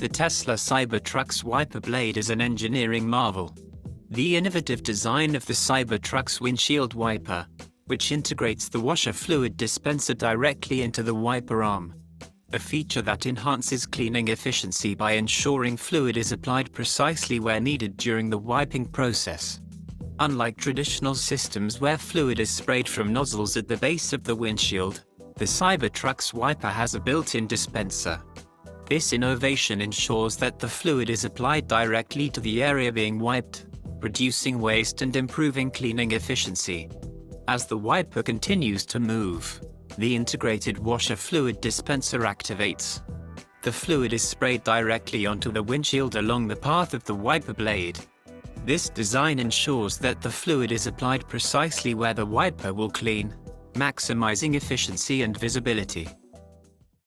The Tesla Cybertruck's wiper blade is an engineering marvel. The innovative design of the Cybertruck's windshield wiper, which integrates the washer fluid dispenser directly into the wiper arm, a feature that enhances cleaning efficiency by ensuring fluid is applied precisely where needed during the wiping process. Unlike traditional systems where fluid is sprayed from nozzles at the base of the windshield, the Cybertruck's wiper has a built-in dispenser. This innovation ensures that the fluid is applied directly to the area being wiped, reducing waste and improving cleaning efficiency. As the wiper continues to move, the integrated washer fluid dispenser activates. The fluid is sprayed directly onto the windshield along the path of the wiper blade. This design ensures that the fluid is applied precisely where the wiper will clean, maximizing efficiency and visibility.